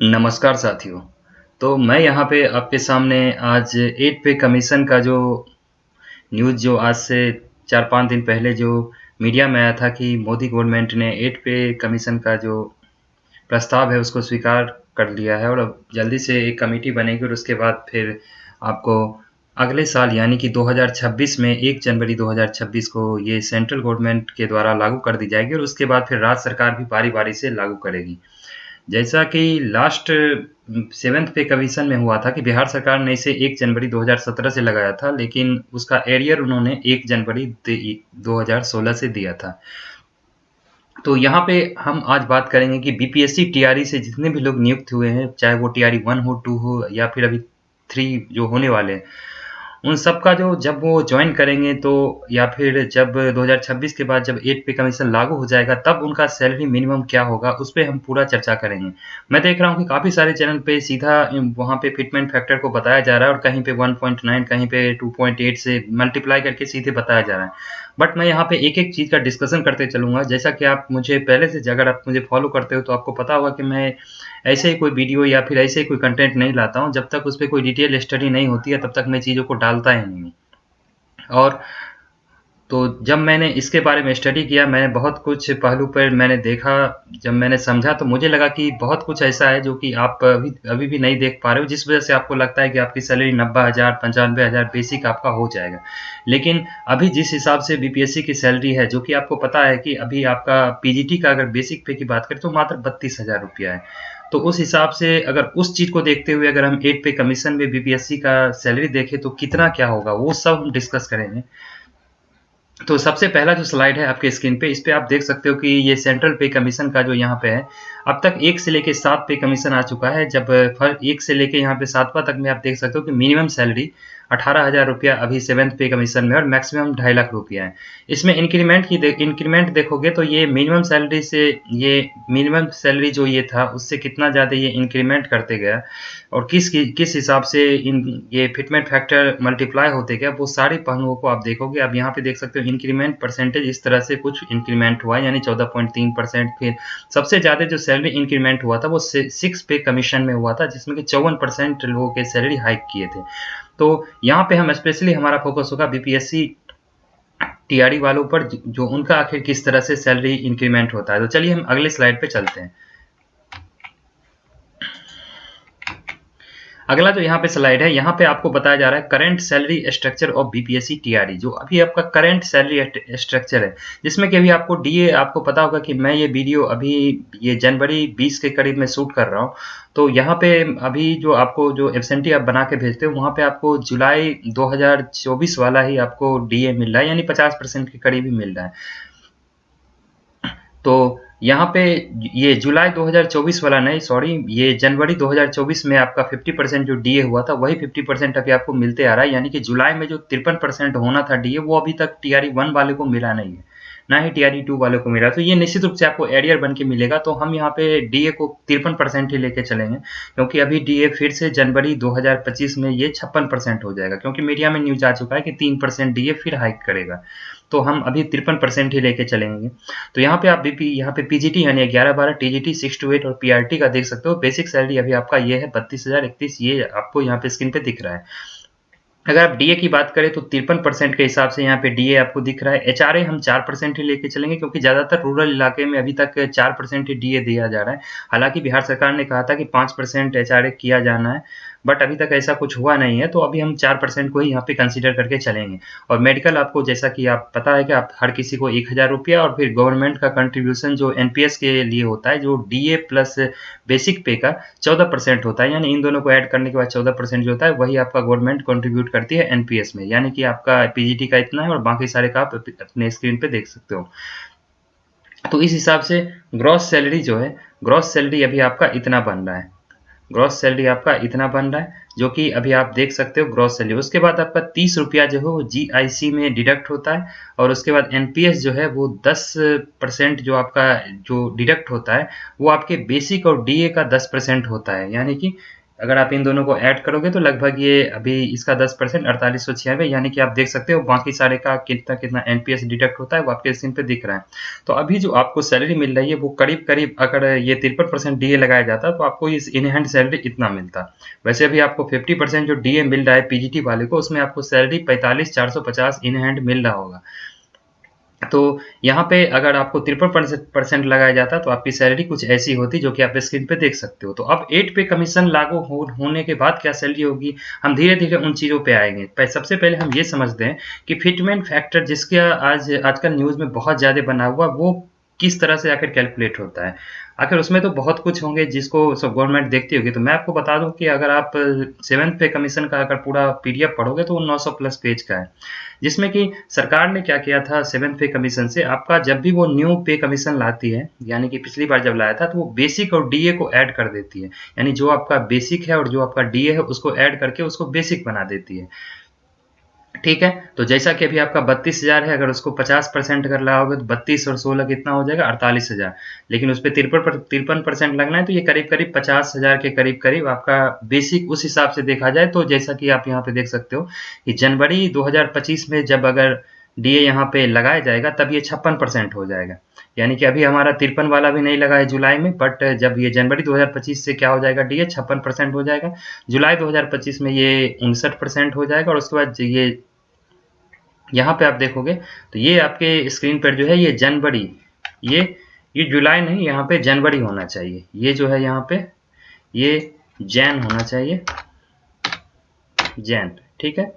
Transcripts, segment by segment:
नमस्कार साथियों। तो मैं यहाँ पे आपके सामने आज 8 पे कमीशन का जो न्यूज़ जो आज से 4-5 दिन पहले जो मीडिया में आया था कि मोदी गवर्नमेंट ने 8 पे कमीशन का जो प्रस्ताव है उसको स्वीकार कर लिया है और अब जल्दी से एक कमेटी बनेगी और उसके बाद फिर आपको अगले साल यानी कि 2026 में 1 जनवरी 2026 को ये सेंट्रल गवर्नमेंट के द्वारा लागू कर दी जाएगी और उसके बाद फिर राज्य सरकार भी बारी-बारी से लागू करेगी। जैसा कि लास्ट 7th पे कमीशन में हुआ था कि बिहार सरकार ने इसे 1 जनवरी 2017 से लगाया था, लेकिन उसका एरियर उन्होंने 1 जनवरी 2016 से दिया था। तो यहाँ पे हम आज बात करेंगे कि बीपीएससी टीआरई से जितने भी लोग नियुक्त हुए हैं, चाहे वो टीआरई 1 हो, 2 हो या फिर अभी 3 जो होने वाले हैं, उन सब का जो जब वो जॉइन करेंगे तो या फिर जब 2026 के बाद जब 8 पे कमीशन लागू हो जाएगा तब उनका सैलरी मिनिमम क्या होगा उस पे हम पूरा चर्चा करेंगे। मैं देख रहा हूँ कि काफ़ी सारे चैनल पे सीधा वहाँ पे फिटमेंट फैक्टर को बताया जा रहा है और कहीं पे 1.9 कहीं पे 2.8 से मल्टीप्लाई करके सीधे बताया जा रहा है। बट मैं यहाँ पे एक-एक चीज़ का डिस्कशन करते चलूँगा। जैसा कि आप मुझे पहले से अगर आप मुझे फॉलो करते हो तो आपको पता होगा कि मैं ऐसे ही कोई वीडियो या फिर ऐसे ही कोई कंटेंट नहीं लाता हूँ, जब तक उस पे कोई डिटेल स्टडी नहीं होती है तब तक मैं चीज़ों को डालता ही नहीं हूँ। और तो जब मैंने इसके बारे में स्टडी किया, मैंने बहुत कुछ पहलू पर मैंने देखा, जब मैंने समझा तो मुझे लगा कि बहुत कुछ ऐसा है जो कि आप अभी भी नहीं देख पा रहे हो, जिस वजह से आपको लगता है कि आपकी सैलरी 90,000 95,000 बेसिक आपका हो जाएगा। लेकिन अभी जिस हिसाब से बीपीएससी की सैलरी है, जो कि आपको पता है कि अभी आपका पीजीटी का अगर बेसिक पे की बात करें तो मात्र 32,000 रुपया है। तो उस हिसाब से अगर उस चीज़ को देखते हुए अगर हम 8 पे कमीशन में बीपीएससी का सैलरी देखें तो कितना क्या होगा, वो सब हम डिस्कस करेंगे। तो सबसे पहला जो स्लाइड है आपके स्क्रीन पे, इस पे आप देख सकते हो कि ये सेंट्रल पे कमीशन का जो यहाँ पे है, अब तक 1 से लेके 7 पे कमीशन आ चुका है। जब 1 से लेके यहाँ पे 7वां तक में आप देख सकते हो कि मिनिमम सैलरी 18,000 रुपया अभी 7th पे कमीशन में और मैक्सिमम 2.5 लाख रुपया है। इसमें इंक्रीमेंट देखोगे तो ये मिनिमम सैलरी से ये मिनिमम सैलरी जो ये था, उससे कितना ज़्यादा ये इंक्रीमेंट करते गया और किस हिसाब से ये फिटमेंट फैक्टर मल्टीप्लाई होते गया, वो सारे पहलुओं को आप देखोगे। आप यहाँ पे देख सकते हो इंक्रीमेंट परसेंटेज इस तरह से कुछ इंक्रीमेंट हुआ यानी 14.3%। फिर सबसे ज़्यादा जो सैलरी इंक्रीमेंट हुआ था वो 6 पे कमीशन में हुआ था, जिसमें कि 54% लोगों के सैलरी हाइक किए थे। तो यहाँ पे हम स्पेशली हमारा फोकस होगा बीपीएससी टीआरई वालों पर, जो उनका आखिर किस तरह से सैलरी इंक्रीमेंट होता है। तो चलिए हम अगले स्लाइड पे चलते हैं। अगला जो यहाँ पे स्लाइड है, यहाँ पे आपको बताया जा रहा है current salary structure of BPSC TRE, जो अभी आपका करंट सैलरी स्ट्रक्चर है, जिसमें कि अभी आपको डीए आपको पता होगा कि मैं ये वीडियो अभी ये जनवरी 20 के करीब में शूट कर रहा हूँ। तो यहाँ पे अभी जो आपको जो एब्सेंटी आप बना के भेजते हो, वहाँ पे आपको जुलाई 2024 वाला ही आपको डीए मिल रहा है, यानी 50% के करीब ही मिल रहा है। तो यहाँ पे ये जुलाई 2024 वाला नहीं, सॉरी, ये जनवरी 2024 में आपका 50% जो डीए हुआ था वही 50% अभी आपको मिलते आ रहा है, यानी कि जुलाई में जो 53% होना था डीए वो अभी तक टीआरई 1 वाले को मिला नहीं है, ना ही टीआरई 2 वाले को मिला। तो ये निश्चित रूप से आपको एरियर बन के मिलेगा। तो हम यहाँ पे डीए को 53% ही लेके चलेंगे, क्योंकि अभी डीए फिर से जनवरी 2025 में ये 56% हो जाएगा, क्योंकि मीडिया में न्यूज आ चुका है कि 3% डीए फिर हाइक करेगा। तो हम अभी 53% ही लेके चलेंगे। तो यहाँ पे आप यहाँ पे पीजीटी यानी 11-12, टीजीटी 6 to 8 और पीआरटी का देख सकते हो। बेसिक सैलरी अभी आपका ये है 32,031, ये आपको यहाँ पे स्क्रीन पे दिख रहा है। अगर आप डीए की बात करें तो 53% के हिसाब से यहाँ पे डीए आपको दिख रहा है। एचआरए हम 4% ही लेके चलेंगे, क्योंकि ज़्यादातर रूरल इलाके में अभी तक 4% ही डीए दिया जा रहा है। हालांकि बिहार सरकार ने कहा था कि 5% एचआरए किया जाना है, बट अभी तक ऐसा कुछ हुआ नहीं है। तो अभी हम 4% को ही यहाँ पे कंसीडर करके चलेंगे। और मेडिकल आपको, जैसा कि आप पता है कि आप हर किसी को 1,000 रुपया और फिर गवर्नमेंट का कंट्रीब्यूशन जो एनपीएस के लिए होता है, जो डीए प्लस बेसिक पे का 14% होता है, यानी इन दोनों को ऐड करने के बाद 14% जो होता है वही आपका गवर्नमेंट कंट्रीब्यूट करती है एनपीएस में, यानी कि आपका पीजीटी का इतना है और बाकी सारे का आप अपने स्क्रीन पे देख सकते हो। तो इस हिसाब से ग्रॉस सैलरी जो है, ग्रॉस सैलरी अभी आपका इतना बन रहा है, ग्रॉस सैलरी आपका इतना बन रहा है, जो कि अभी आप देख सकते हो ग्रॉस सैलरी। उसके बाद आपका 30 रुपया जो है वो जीआईसी में डिडक्ट होता है, और उसके बाद एनपीएस जो है वो 10% जो आपका जो डिडक्ट होता है वो आपके बेसिक और डीए का 10% होता है, यानी कि अगर आप इन दोनों को ऐड करोगे तो लगभग ये अभी इसका 10% 4896, यानी कि आप देख सकते हो बाकी सारे का कितना कितना एनपीएस डिडक्ट होता है वो आपके स्क्रीन पे दिख रहा है। तो अभी जो आपको सैलरी मिल रही है वो करीब करीब, अगर ये 53% डीए लगाया जाता तो आपको इस इन हैंड सैलरी इतना मिलता। वैसे अभी आपको 50% जो डीए मिल रहा है पीजीटी वाले को, उसमें आपको सैलरी 45,450 इन हैंड मिल रहा होगा। तो यहाँ पे अगर आपको 53% लगाया जाता तो आपकी सैलरी कुछ ऐसी होती जो कि आप स्क्रीन पे देख सकते हो। तो अब 8 पे कमीशन लागू होने के बाद क्या सैलरी होगी, हम धीरे धीरे उन चीज़ों पे आएंगे। सबसे पहले हम ये समझते हैं कि फिटमेंट फैक्टर जिसका आजकल न्यूज़ में बहुत ज़्यादा बना हुआ, वो किस तरह से आखिर कैलकुलेट होता है। आखिर उसमें तो बहुत कुछ होंगे जिसको सब गवर्नमेंट देखती होगी। तो मैं आपको बता दूं कि अगर आप 7th पे कमीशन का अगर पूरा पीडीएफ पढ़ोगे तो वो 900 प्लस पेज का है, जिसमें कि सरकार ने क्या किया था 7th पे कमीशन से, आपका जब भी वो न्यू पे कमीशन लाती है, यानी कि पिछली बार जब लाया था तो वो बेसिक और डीए को ऐड कर देती है। यानी जो आपका बेसिक है और जो आपका डीए है उसको ऐड करके उसको बेसिक बना देती है। ठीक है, तो जैसा कि अभी आपका 32,000 है, अगर उसको 50% अगर लगाओगे तो 32 और 16 कितना हो जाएगा 48,000। लेकिन उस पर 53% लगना है तो ये करीब करीब 50,000 के करीब करीब आपका बेसिक उस हिसाब से देखा जाए। तो जैसा कि आप यहाँ पे देख सकते हो कि जनवरी 2025 में जब अगर डीए यहाँ पे लगाया जाएगा तब ये 56% हो जाएगा। यानी कि अभी हमारा 53 वाला भी नहीं लगा है जुलाई में, बट जब ये जनवरी 2025 से क्या हो जाएगा, डीए 56% हो जाएगा। जुलाई 2025 में ये 59% हो जाएगा और उसके बाद ये यहाँ पे आप देखोगे तो ये आपके स्क्रीन पर जो है ये जनवरी, ये जुलाई नहीं, यहाँ पे जनवरी होना चाहिए। ये जो है यहाँ पे ये जैन होना चाहिए, जैन। ठीक है,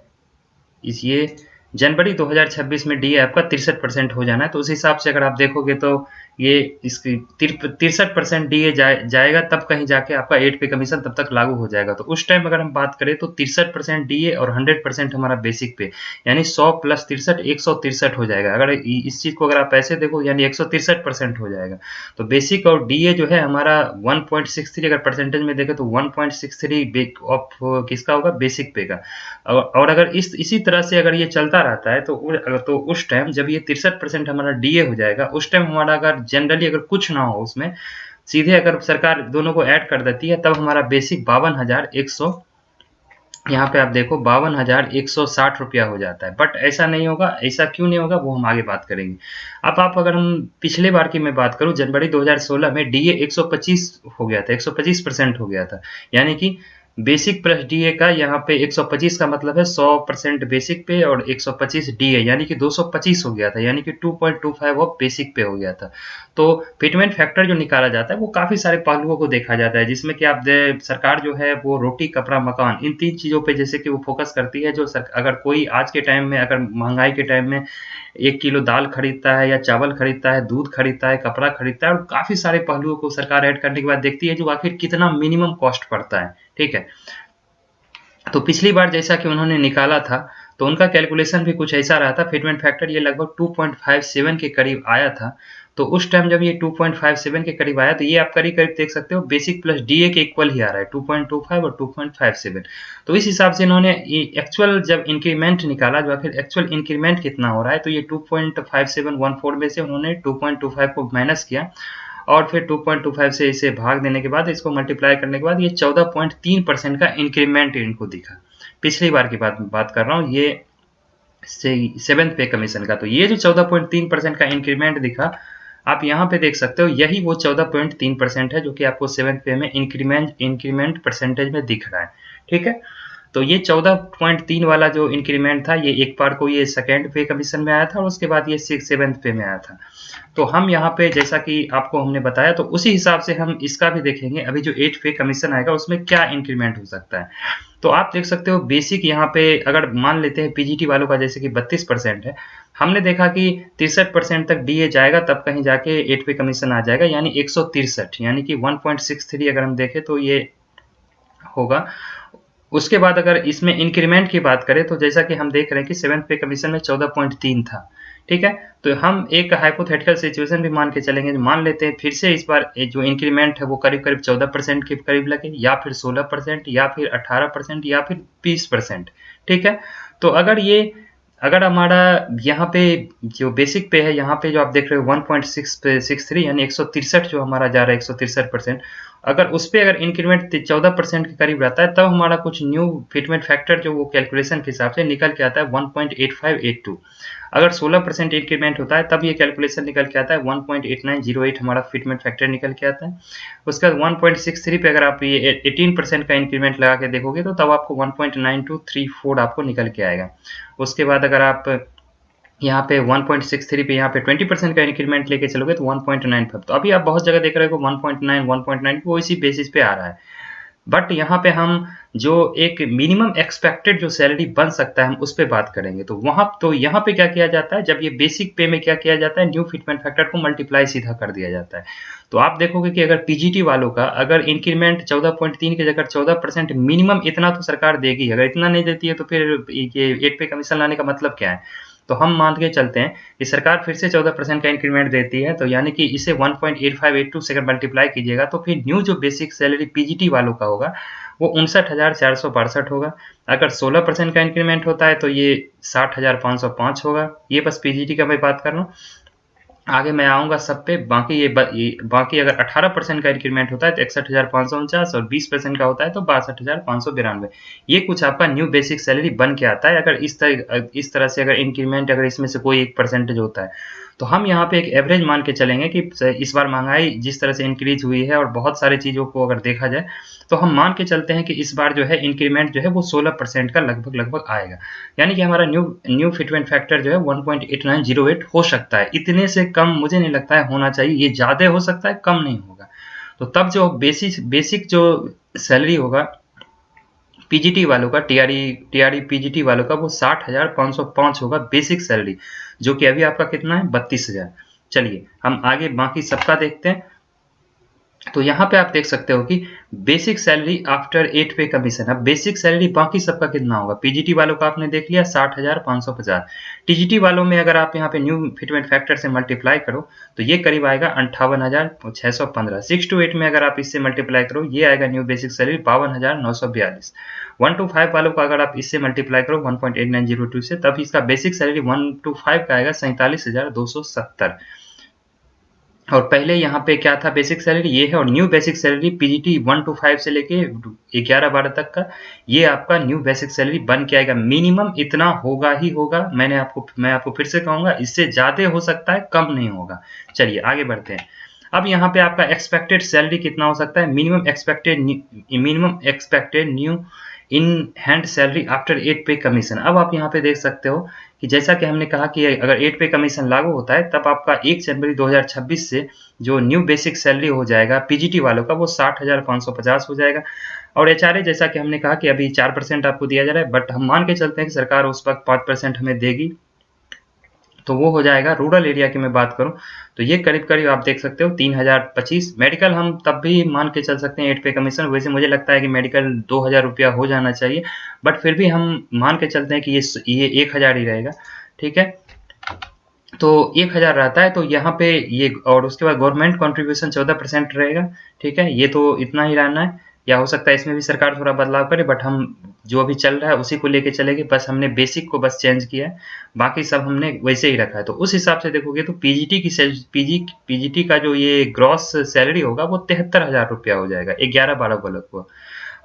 इस ये जनवरी 2026 में डीए आपका 63% हो जाना है। तो उस हिसाब से अगर आप देखोगे तो ये इसकी 63% डीए जाएगा, तब कहीं जाके आपका 8 पे कमीशन तब तक लागू हो जाएगा। तो उस टाइम अगर हम बात करें तो 63% डीए और 100% हमारा बेसिक पे, यानी 100 प्लस 63 163 हो जाएगा। अगर इस चीज को अगर आप ऐसे देखो यानी 163% हो जाएगा। तो बेसिक और डीए जो है हमारा 1.63, अगर परसेंटेज में देखें तो 1.63 ऑफ किसका होगा, बेसिक पे का। और अगर इसी तरह से अगर ये चलता रहता है तो उस टाइम जब ये 63% हमारा डीए हो जाएगा, उस टाइम हमारा अगर जनरली अगर कुछ ना हो उसमें, सीधे अगर सरकार दोनों को ऐड कर देती है, तब हमारा बेसिक 52,100, यहाँ पे आप देखो 52,160 रुपया हो जाता है। बट ऐसा नहीं होगा, ऐसा क्यों नहीं होगा वो हम आगे बात करेंगे। अब आप अगर हम पिछले बार की मैं बात करूं, जनवरी 2016 में डीए 125 हो गया था, 125% हो गया था। यानी कि बेसिक प्लस डीए का यहाँ पे 125 का मतलब है 100% बेसिक पे और 125 डीए, यानी कि 225 हो गया था, यानी कि 2.25 ऑफ बेसिक पे हो गया था। तो फिटमेंट फैक्टर जो निकाला जाता है वो काफी सारे पहलुओं को देखा जाता है, जिसमें कि आप सरकार जो है वो रोटी कपड़ा मकान इन 3 चीजों पे जैसे कि वो फोकस करती है। जो अगर कोई आज के टाइम में, अगर महंगाई के टाइम में 1 किलो दाल खरीदता है या चावल खरीदता है, दूध खरीदता है, कपड़ा खरीदता है, और काफी सारे पहलुओं को सरकार ऐड करने के बाद देखती है जो आखिर कितना मिनिमम कॉस्ट पड़ता है। ठीक है, तो पिछली बार जैसा कि उन्होंने निकाला था तो उनका कैलकुलेशन भी कुछ ऐसा रहा था, फिटमेंट फैक्टर ये लगभग 2.57 के करीब आया था। तो उस टाइम जब ये 2.57 के करीब आया तो ये आप करीब करीब देख सकते हो बेसिक प्लस डीए के इक्वल ही आ रहा है, 2.25 और 2.57। तो इस हिसाब से इन्होंने एक्चुअल जब इंक्रीमेंट निकाला, जो आखिर एक्चुअल इंक्रीमेंट कितना हो रहा है, तो ये 2.5714 में से उन्होंने 2.25 को माइनस किया और फिर 2.25 से इसे भाग देने के बाद, इसको मल्टीप्लाई करने के बाद ये 14.3% का इंक्रीमेंट इनको दिखा। पिछली बार की बात कर रहा हूँ, ये 7th पे कमीशन का। तो ये जो 14.3% का इंक्रीमेंट दिखा, आप यहाँ पे देख सकते हो, यही वो 14.3% है जो कि आपको 7th पे में इंक्रीमेंट परसेंटेज में दिख रहा है। ठीक है, तो ये 14.3 वाला जो इंक्रीमेंट था, ये एक बार को ये 2nd पे कमीशन में आया था और उसके बाद ये 7th पे में आया था। तो हम यहाँ पे जैसा कि आपको हमने बताया, तो उसी हिसाब से हम इसका भी देखेंगे। अभी जो 8th पे कमीशन आएगा उसमें क्या इंक्रीमेंट हो सकता है। तो आप देख सकते हो बेसिक यहाँ पे अगर मान लेते हैं पीजीटी वालों का जैसे कि 32% है, हमने देखा कि 63% तक डीए जाएगा, तब कहीं जाके 8 पे कमीशन आ जाएगा, यानी 163, यानी कि 1.63 अगर हम देखें तो ये होगा। उसके बाद अगर इसमें इंक्रीमेंट की बात करें तो जैसा कि हम देख रहे हैं कि 7th पे कमीशन में 14.3 था। ठीक है, तो हम एक हाइपोथेटिकल सिचुएशन भी मान के चलेंगे, मान लेते हैं फिर से इस बार जो इंक्रीमेंट है वो करीब करीब 14% के करीब लगे, या फिर 16%, या फिर 18%, या फिर 20%। ठीक है, तो अगर ये अगर हमारा यहाँ पे जो बेसिक पे है, यहाँ पे जो आप देख रहे हो 1.663 यानी 163 जो हमारा जा रहा है 163%, अगर उस पे अगर इंक्रीमेंट 14% के करीब रहता है, तब हमारा कुछ न्यू फिटमेंट फैक्टर जो वो कैलकुलेशन के हिसाब से निकल के आता है 1.8582। अगर 16% इंक्रीमेंट होता है तब ये कैलकुलेशन निकल के आता है 1.8908 हमारा फिटमेंट फैक्टर निकल के आता है। उसके बाद 1.63 पे अगर आप ये 18% का इंक्रीमेंट लगा के देखोगे तो तब आपको 1.9234 आपको निकल के आएगा। उसके बाद अगर आप यहाँ पे 1.63 पे यहाँ पे 20% का इंक्रीमेंट लेके चलोगे तो 1.95। तो अभी आप बहुत जगह देख रहे हो 1.9 1.9 वो इसी बेसिस पे आ रहा है। बट यहाँ पे हम जो एक मिनिमम एक्सपेक्टेड जो सैलरी बन सकता है हम उस पे बात करेंगे। तो यहाँ पे क्या किया जाता है, जब ये बेसिक पे में क्या किया जाता है, न्यू फिटमेंट फैक्टर को मल्टीप्लाई सीधा कर दिया जाता है। तो आप देखोगे कि अगर पीजीटी वालों का अगर इंक्रीमेंट 14.3 की जगह 14% मिनिमम इतना तो सरकार देगी, अगर इतना नहीं देती है तो फिर ये 8 पे कमीशन लाने का मतलब क्या है। तो हम मान के चलते हैं कि सरकार फिर से 14% का इंक्रीमेंट देती है, तो यानी कि इसे 1.8582 से अगर मल्टीप्लाई कीजिएगा तो फिर न्यू जो बेसिक सैलरी पीजीटी वालों का होगा वो 59,462 होगा। अगर 16% का इंक्रीमेंट होता है तो ये 60,505 होगा। ये बस पीजीटी का मैं बात कर रहा हूँ, आगे मैं आऊंगा सब पे। बाकी अगर 18% का इंक्रीमेंट होता है तो 61,549 और 20% का होता है तो 62,592। ये कुछ आपका न्यू बेसिक सैलरी बन के आता है। अगर इस तरह से अगर इंक्रीमेंट अगर इसमें से कोई एक परसेंटेज होता है तो हम यहाँ पे एक एवरेज मान के चलेंगे कि इस बार महंगाई जिस तरह से इंक्रीज हुई है और बहुत सारी चीज़ों को अगर देखा जाए तो हम मान के चलते हैं कि इस बार जो है इंक्रीमेंट जो है वो 16% का लगभग आएगा। यानी कि हमारा न्यू फिटमेंट फैक्टर जो है 1.8908 हो सकता है। इतने से कम मुझे नहीं लगता है होना चाहिए, ये ज़्यादा हो सकता है, कम नहीं होगा। तो तब जो बेसिक जो सैलरी होगा पीजीटी वालों का, टीआरई पीजीटी वालों का वो 60,505 होगा बेसिक सैलरी, जो कि अभी आपका कितना है 32,000। चलिए हम आगे बाकी सबका देखते हैं। तो यहाँ पे आप देख सकते हो कि बेसिक सैलरी आफ्टर 8 पे कमीशन। अब बेसिक सैलरी बाकी सबका कितना होगा, पीजीटी वालों का आपने देख लिया 60,550। टीजीटी वालों में अगर आप यहाँ पे न्यू फिटमेंट फैक्टर से मल्टीप्लाई करो तो ये करीब आएगा 58,615। 6 to 8 में अगर आप इससे मल्टीप्लाई करो ये आएगा न्यू बेसिक सैलरी 52,942। 1 to 5 वालों का अगर आप इससे मल्टीप्लाई करो 1.8902 से, तब इसका बेसिक सैलरी 1 to 5 का आएगा 47,270। और पहले यहाँ पे क्या था, बेसिक सैलरी ये है, और new basic salary PGT 1 to 5 से लेके 11-12 तक का ये आपका न्यू बेसिक सैलरी बन के आएगा। मिनिमम इतना होगा ही होगा। मैं आपको फिर से कहूँगा, इससे ज़्यादा हो सकता है, कम नहीं होगा। चलिए आगे बढ़ते हैं। अब यहाँ पे आपका एक्सपेक्टेड सैलरी कितना हो सकता है, minimum expected new in hand salary after 8 पे कमीशन। अब आप यहाँ पे देख सकते हो कि जैसा कि हमने कहा कि अगर 8 पे कमीशन लागू होता है तब आपका 1 जनवरी 2026 से जो न्यू बेसिक सैलरी हो जाएगा पीजीटी वालों का वो 60,550 हो जाएगा। और एचआरए जैसा कि हमने कहा कि अभी 4% आपको दिया जा रहा है, बट हम मान के चलते हैं कि सरकार उस वक्त 5% हमें देगी, तो वो हो जाएगा। रूरल एरिया की मैं बात करूं तो ये करीब आप देख सकते हो 3,025। मेडिकल हम तब भी मान के चल सकते हैं 8 पे कमीशन। वैसे मुझे लगता है कि मेडिकल 2,000 रुपया हो जाना चाहिए, बट फिर भी हम मान के चलते हैं कि ये 1,000 ही रहेगा। ठीक है, तो 1,000 रहता है तो यहाँ पे ये, और उसके बाद गवर्नमेंट कंट्रीब्यूशन 14% रहेगा। ठीक है, ये तो इतना ही रहना है, या हो सकता है इसमें भी सरकार थोड़ा बदलाव करे, बट हम जो अभी चल रहा है उसी को लेके चलेंगे। बस हमने बेसिक को बस चेंज किया है, बाकी सब हमने वैसे ही रखा है। तो उस हिसाब से देखोगे तो पीजीटी का जो ये ग्रॉस सैलरी होगा वो 73,000 रुपया हो जाएगा 11-12 वालों को।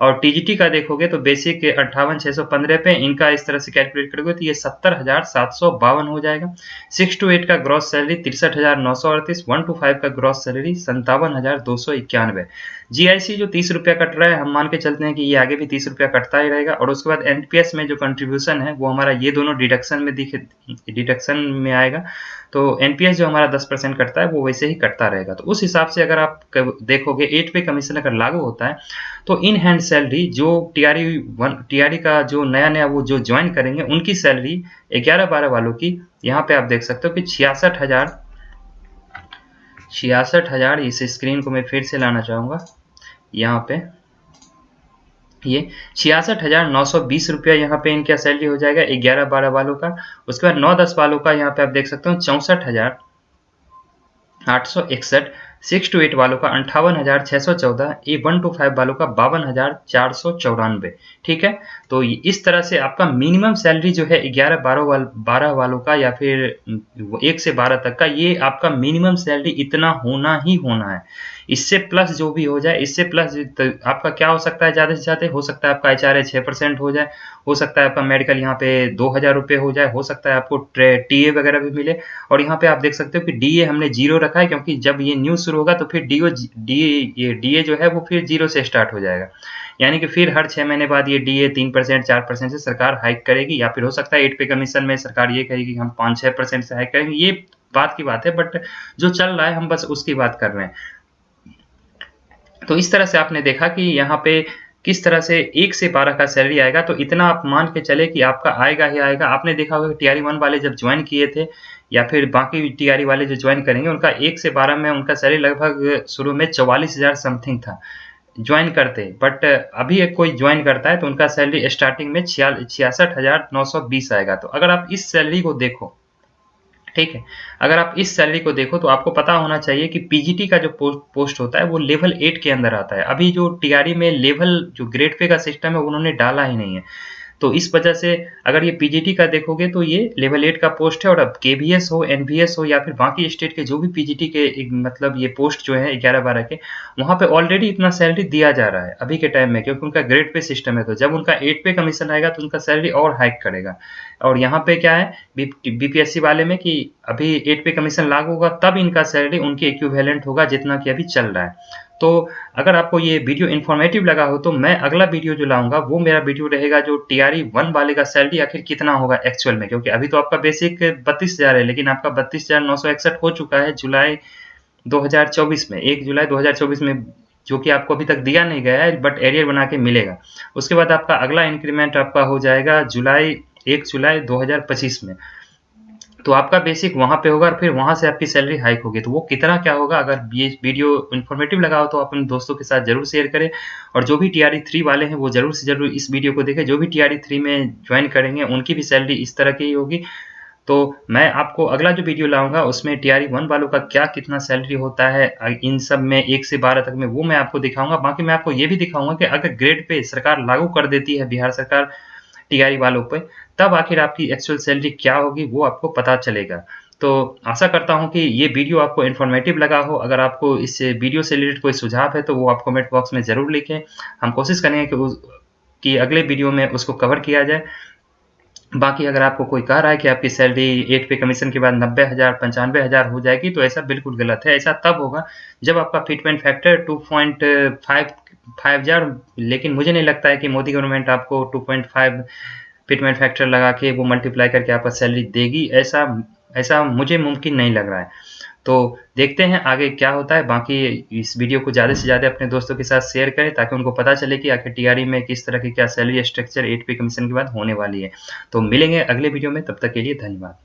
और टीजीटी का देखोगे तो बेसिक 58,615 पे, इनका इस तरह से कैलकुलेट करोगे तो ये 70,752 हो जाएगा। 6 to 8 का ग्रॉस सैलरी 63,938। 1 to 5 का ग्रॉस सैलरी 57,291। जीआईसी जो 30 रुपया कट रहा है, हम मान के चलते हैं कि ये आगे भी 30 रुपया कटता ही रहेगा। और उसके बाद एनपीएस में जो कंट्रीब्यूशन है वो हमारा ये दोनों डिडक्शन में आएगा। तो एनपीएस जो हमारा 10% कटता है वो वैसे ही कटता रहेगा। तो उस हिसाब से अगर आप देखोगे 8 पे कमीशन अगर लागू होता है तो इन हैंड सैलरी जो टीआरई का जो नया वो जो ज्वाइन करेंगे उनकी सैलरी 11-12 वालों की, यहाँ पे आप देख सकते हो कि 66,000। इस स्क्रीन को मैं फिर से लाना चाहूँगा, यहाँ पे ये 66,920 रुपया यहाँ पे इनका सैलरी हो जाएगा 11-12 वालों का। उसके बाद 9-10 वालों का यहाँ पे आप देख सकते हो 64,861। 6 to 8 वालों का 58,614, A1 to 5 वालों का 52,494। ठीक है, तो इस तरह से आपका मिनिमम सैलरी जो है 11-12 वालों का या फिर 1 से 12 तक का, ये आपका मिनिमम सैलरी इतना होना ही होना है। इससे प्लस जो भी हो जाए, इससे प्लस आपका क्या हो सकता है, ज़्यादा से ज़्यादा हो सकता है आपका HRA 6% हो जाए, हो सकता है आपका मेडिकल यहाँ पे 2,000 रुपये हो जाए, हो सकता है आपको TA वगैरह भी मिले। और यहाँ पे आप देख सकते हो कि DA हमने 0 रखा है, क्योंकि जब ये न्यूज़ शुरू होगा तो फिर DA जो है वो फिर 0 से स्टार्ट हो जाएगा। यानी कि फिर हर 6 महीने बाद ये DA 3%, 4% से सरकार हाइक करेगी, या फिर हो सकता है 8 पे कमीशन में सरकार ये कहेगी कि हम 5-6% से हाइक करेंगे। ये बात की बात है, बट जो चल रहा है हम बस उसकी बात कर रहे हैं। तो इस तरह से आपने देखा कि यहाँ पे किस तरह से 1 से 12 का सैलरी आएगा, तो इतना आप मान के चले कि आपका आएगा ही आएगा। आपने देखा होगा कि TRE 1 वाले जब ज्वाइन किए थे या फिर बाकी TRE वाले जो ज्वाइन करेंगे, उनका 1 से 12 में उनका सैलरी लगभग शुरू में 44,000 समथिंग था ज्वाइन करते। बट अभी एक कोई ज्वाइन करता है तो उनका सैलरी स्टार्टिंग में 66,920 आएगा। तो अगर आप इस सैलरी को देखो, ठीक है, अगर आप इस सैलरी को देखो तो आपको पता होना चाहिए कि PGT का जो पोस्ट होता है वो लेवल 8 के अंदर आता है। अभी जो TRE में लेवल जो ग्रेड पे का सिस्टम है उन्होंने डाला ही नहीं है। तो इस वजह से अगर ये PGT का देखोगे तो ये लेवल 8 का पोस्ट है। और अब KVS हो, NVS हो या फिर बाकी स्टेट के जो भी PGT के मतलब ये पोस्ट जो है 11-12 के, वहाँ पे ऑलरेडी इतना सैलरी दिया जा रहा है अभी के टाइम में, क्योंकि उनका ग्रेड पे सिस्टम है। तो जब उनका 8 पे कमीशन आएगा तो उनका सैलरी और हाइक करेगा। और यहाँ पे क्या है BPSC वाले में कि अभी 8 पे कमीशन लागू होगा तब इनका सैलरी उनके इक्विवेलेंट होगा जितना कि अभी चल रहा है। तो अगर आपको ये वीडियो इन्फॉर्मेटिव लगा हो तो मैं अगला वीडियो जो लाऊंगा वो मेरा वीडियो रहेगा जो TRE 1 वाले का सैलरी आखिर कितना होगा एक्चुअल में, क्योंकि अभी तो आपका बेसिक 32,000 है, लेकिन आपका 32,961 हो चुका है जुलाई 2024 में, 1 जुलाई 2024 में, जो कि आपको अभी तक दिया नहीं गया है बट एरियर बना के मिलेगा। उसके बाद आपका अगला इंक्रीमेंट आपका हो जाएगा 1 जुलाई 2025 में। तो आपका बेसिक वहाँ पे होगा और फिर वहाँ से आपकी सैलरी हाइक होगी। तो वो कितना क्या होगा, अगर ये वीडियो इन्फॉर्मेटिव लगा हो तो अपने दोस्तों के साथ जरूर शेयर करें। और जो भी TRE 3 वाले हैं वो जरूर से जरूर इस वीडियो को देखें। जो भी TRE 3 में ज्वाइन करेंगे उनकी भी सैलरी इस तरह की होगी। तो मैं आपको अगला जो वीडियो लाऊंगा उसमें TRE 1 वालों का क्या कितना सैलरी होता है इन सब में 1 से 12 तक में, वो मैं आपको दिखाऊंगा। बाकी मैं आपको ये भी दिखाऊंगा कि अगर ग्रेड पे सरकार लागू कर देती है, बिहार सरकार TRE वालों पे, तब आखिर आपकी एक्चुअल सैलरी क्या होगी वो आपको पता चलेगा। तो आशा करता हूँ कि ये वीडियो आपको इन्फॉर्मेटिव लगा हो। अगर आपको इस वीडियो से रिलेटेड कोई सुझाव है तो वो आप कमेंट बॉक्स में ज़रूर लिखें। हम कोशिश करेंगे कि अगले वीडियो में उसको कवर किया जाए। बाकी अगर आपको कोई कह रहा है कि आपकी सैलरी 8 पे कमीशन के बाद 90,000 95,000 हो जाएगी, तो ऐसा बिल्कुल गलत है। ऐसा तब होगा जब आपका फिटमेंट फैक्टर 2.5 लेकिन मुझे नहीं लगता है कि मोदी गवर्नमेंट आपको 2.5 फिटमेंट फैक्टर लगा के वो मल्टीप्लाई करके आपका सैलरी देगी। ऐसा मुझे मुमकिन नहीं लग रहा है। तो देखते हैं आगे क्या होता है। बाकी इस वीडियो को ज़्यादा से ज़्यादा अपने दोस्तों के साथ शेयर करें ताकि उनको पता चले कि आखिर TRE में किस तरह की क्या सैलरी स्ट्रक्चर 8 पे कमीशन के बाद होने वाली है। तो मिलेंगे अगले वीडियो में, तब तक के लिए धन्यवाद।